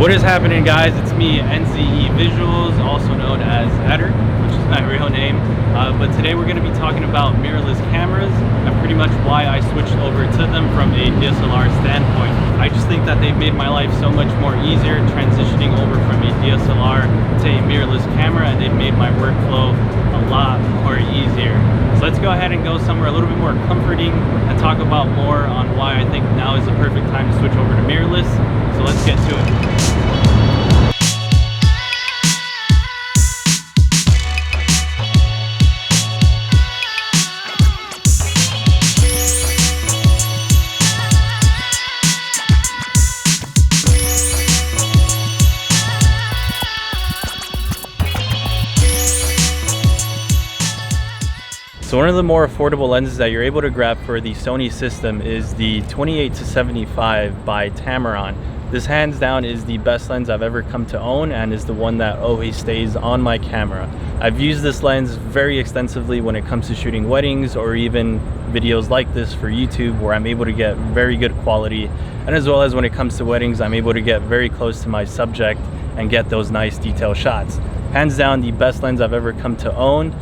What is happening, guys? It's me, NZE Visuals, also known as Eder, which is my real name. But today we're going to be talking about mirrorless cameras and pretty much why I switched over to them from a DSLR standpoint. I just think that they've made my life so much more easier transitioning over from a DSLR to a mirrorless camera, and they've made my workflow a lot more easier. So let's go ahead and go somewhere a little bit more comforting and talk about more on why I think now is the perfect time to switch over to mirrorless. So let's get to it. So one of the more affordable lenses that you're able to grab for the Sony system is the 28-75 by Tamron. This hands down is the best lens I've ever come to own and is the one that always stays on my camera. I've used this lens very extensively when it comes to shooting weddings or even videos like this for YouTube, where I'm able to get very good quality, and as well as when it comes to weddings, I'm able to get very close to my subject and get those nice detail shots. Hands down the best lens I've ever come to own,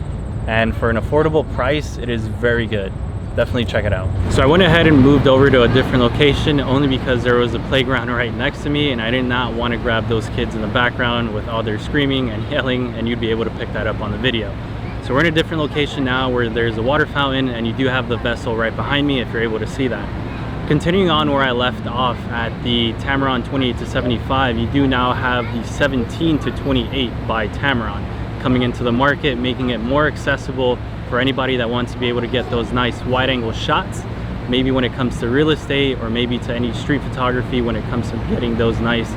and for an affordable price, it is very good. Definitely check it out. So I went ahead and moved over to a different location only because there was a playground right next to me, and I did not want to grab those kids in the background with all their screaming and yelling, and you'd be able to pick that up on the video. So we're in a different location now where there's a water fountain, and you do have the vessel right behind me if you're able to see that. Continuing on where I left off at the Tamron 28-75, you do now have the 17-28 by Tamron coming into the market, making it more accessible for anybody that wants to be able to get those nice wide angle shots, maybe when it comes to real estate or maybe to any street photography when it comes to getting those nice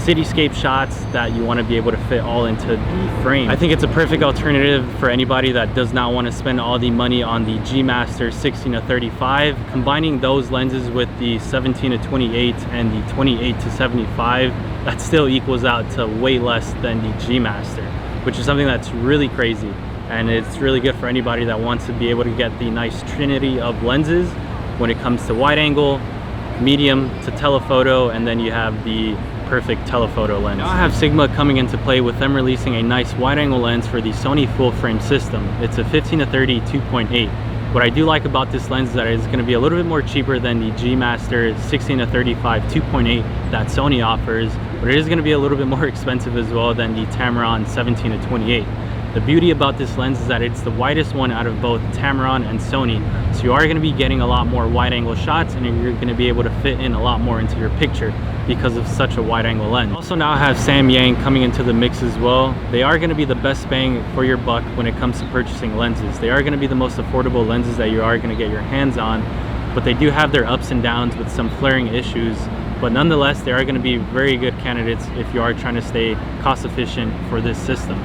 cityscape shots that you want to be able to fit all into the frame. I think it's a perfect alternative for anybody that does not want to spend all the money on the G Master 16-35. Combining those lenses with the 17-28 and the 28-75, that still equals out to way less than the G Master, which is something that's really crazy. And it's really good for anybody that wants to be able to get the nice trinity of lenses when it comes to wide angle, medium to telephoto, and then you have the perfect telephoto lens. Now I have Sigma coming into play with them releasing a nice wide angle lens for the Sony full frame system. It's a 15-30 2.8. What I do like about this lens is that it's going to be a little bit more cheaper than the G Master 16-35 2.8 that Sony offers, but it is going to be a little bit more expensive as well than the Tamron 17-28. The beauty about this lens is that it's the widest one out of both Tamron and Sony, so you are going to be getting a lot more wide angle shots, and you're going to be able to fit in a lot more into your picture because of such a wide angle lens. Also now have Samyang coming into the mix as well. They are going to be the best bang for your buck when it comes to purchasing lenses. They are going to be the most affordable lenses that you are going to get your hands on, but they do have their ups and downs with some flaring issues. But nonetheless, they are going to be very good candidates if you are trying to stay cost efficient for this system.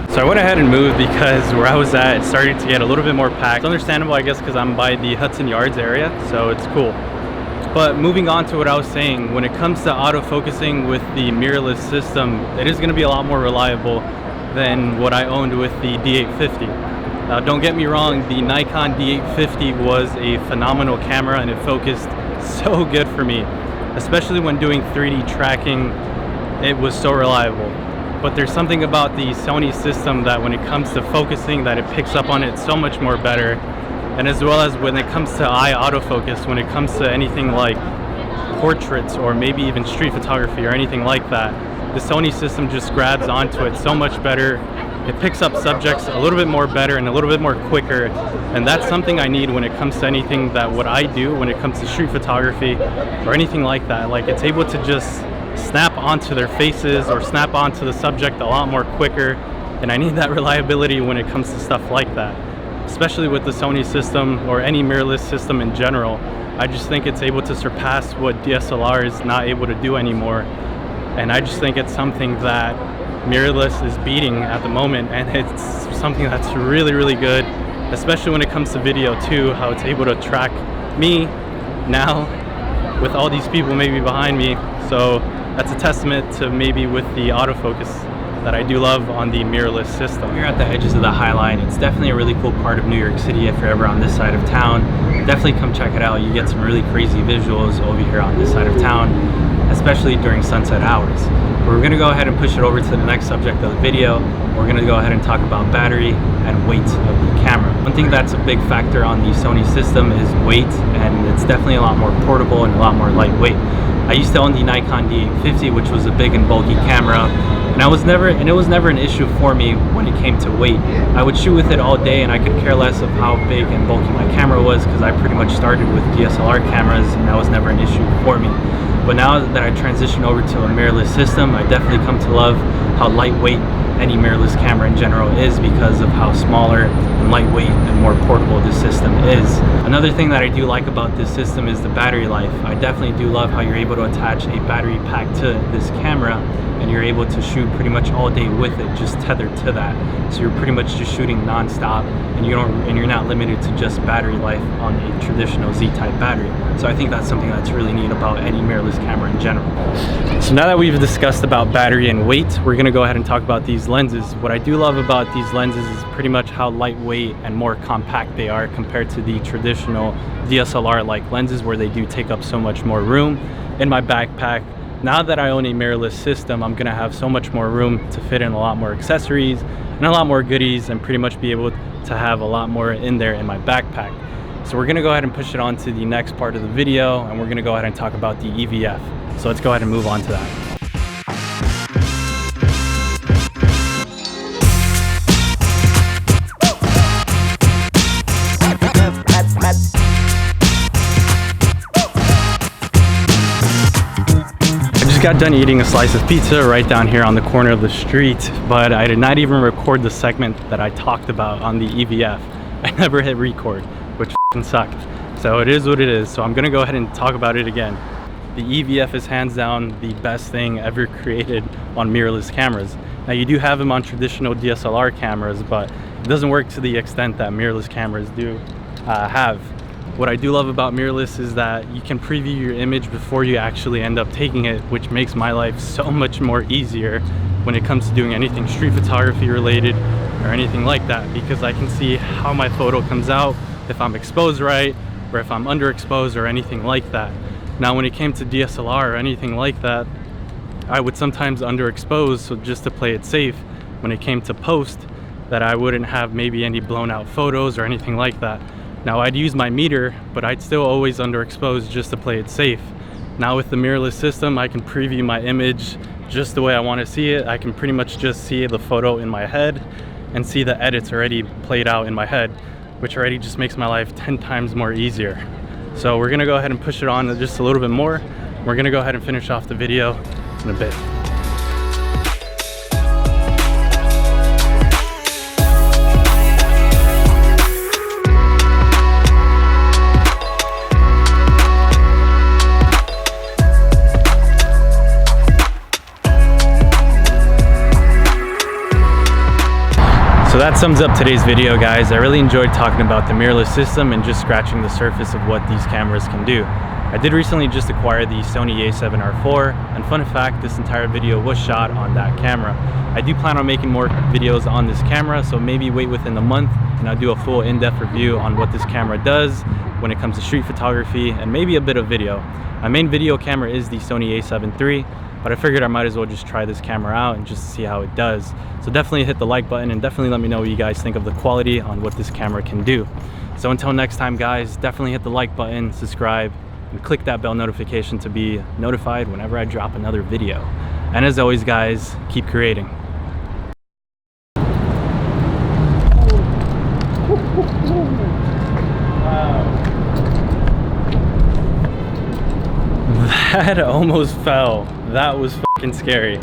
So I went ahead and moved because where I was at, it started to get a little bit more packed. It's understandable, I guess, because I'm by the Hudson Yards area, so it's cool. But moving on to what I was saying, when it comes to autofocusing with the mirrorless system, it is going to be a lot more reliable than what I owned with the D850. Now, don't get me wrong, the Nikon D850 was a phenomenal camera and it focused so good for me, especially when doing 3D tracking. It was so reliable. But there's something about the Sony system that when it comes to focusing, that it picks up on it so much more better. And as well as when it comes to eye autofocus, when it comes to anything like portraits or maybe even street photography or anything like that, the Sony system just grabs onto it so much better. It picks up subjects a little bit more better and a little bit more quicker. And that's something I need when it comes to anything that what I do when it comes to street photography or anything like that. Like, it's able to just snap onto their faces or snap onto the subject a lot more quicker, and I need that reliability when it comes to stuff like that, especially with the Sony system or any mirrorless system in general. I just think it's able to surpass what DSLR is not able to do anymore, and I just think it's something that mirrorless is beating at the moment, and it's something that's really, really good, especially when it comes to video too, how it's able to track me now with all these people maybe behind me. So that's a testament to maybe with the autofocus that I do love on the mirrorless system. Here at the edges of the High Line, it's definitely a really cool part of New York City. If you're ever on this side of town, definitely come check it out. You get some really crazy visuals over here on this side of town. especially during sunset hours. We're gonna go ahead and push it over to the next subject of the video. We're gonna go ahead and talk about battery and weight of the camera. One thing that's a big factor on the Sony system is weight, and it's definitely a lot more portable and a lot more lightweight. I used to own the Nikon D850, which was a big and bulky camera, and it was never an issue for me when it came to weight. I would shoot with it all day and I could care less of how big and bulky my camera was, because I pretty much started with DSLR cameras and that was never an issue for me. But now that I transitioned over to a mirrorless system, I definitely come to love how lightweight any mirrorless camera in general is, because of how smaller and lightweight and more portable this system is. Another thing that I do like about this system is the battery life. I definitely do love how you're able to attach a battery pack to this camera and you're able to shoot pretty much all day with it, just tethered to that. So you're pretty much just shooting non-stop, and you're not limited to just battery life on a traditional Z-type battery. So I think that's something that's really neat about any mirrorless camera in general. So now that we've discussed about battery and weight, we're gonna go ahead and talk about these lenses. What I do love about these lenses is pretty much how lightweight and more compact they are compared to the traditional DSLR-like lenses, where they do take up so much more room in my backpack. Now that I own a mirrorless system, I'm gonna have so much more room to fit in a lot more accessories and a lot more goodies, and pretty much be able to have a lot more in there in my backpack. So we're gonna go ahead and push it on to the next part of the video, and we're gonna go ahead and talk about the EVF. So let's go ahead and move on to that. I just got done eating a slice of pizza right down here on the corner of the street, but I did not even record the segment that I talked about on the EVF. I never hit record, which f***ing sucked. So it is what it is. So I'm gonna go ahead and talk about it again. The EVF is hands down the best thing ever created on mirrorless cameras. Now you do have them on traditional DSLR cameras, but it doesn't work to the extent that mirrorless cameras do have. What I do love about mirrorless is that you can preview your image before you actually end up taking it, which makes my life so much more easier when it comes to doing anything street photography related or anything like that, because I can see how my photo comes out, if I'm exposed right, or if I'm underexposed or anything like that. Now when it came to DSLR or anything like that, I would sometimes underexpose, so just to play it safe when it came to post, that I wouldn't have maybe any blown out photos or anything like that. Now I'd use my meter, but I'd still always underexpose just to play it safe. Now with the mirrorless system, I can preview my image just the way I want to see it. I can pretty much just see the photo in my head and see the edits already played out in my head, which already just makes my life 10 times more easier. So we're gonna go ahead and push it on just a little bit more. We're gonna go ahead and finish off the video in a bit. So that sums up today's video, guys. I really enjoyed talking about the mirrorless system and just scratching the surface of what these cameras can do. I did recently just acquire the Sony a7R4, and fun fact, this entire video was shot on that camera. I do plan on making more videos on this camera, so maybe wait within the month and I'll do a full in-depth review on what this camera does when it comes to street photography, and maybe a bit of video. My main video camera is the Sony a7 III, but I figured I might as well just try this camera out and just see how it does. So definitely hit the like button and definitely let me know what you guys think of the quality on what this camera can do. So until next time, guys, definitely hit the like button, subscribe, and click that bell notification to be notified whenever I drop another video. And as always, guys, keep creating. That almost fell. That was fucking scary.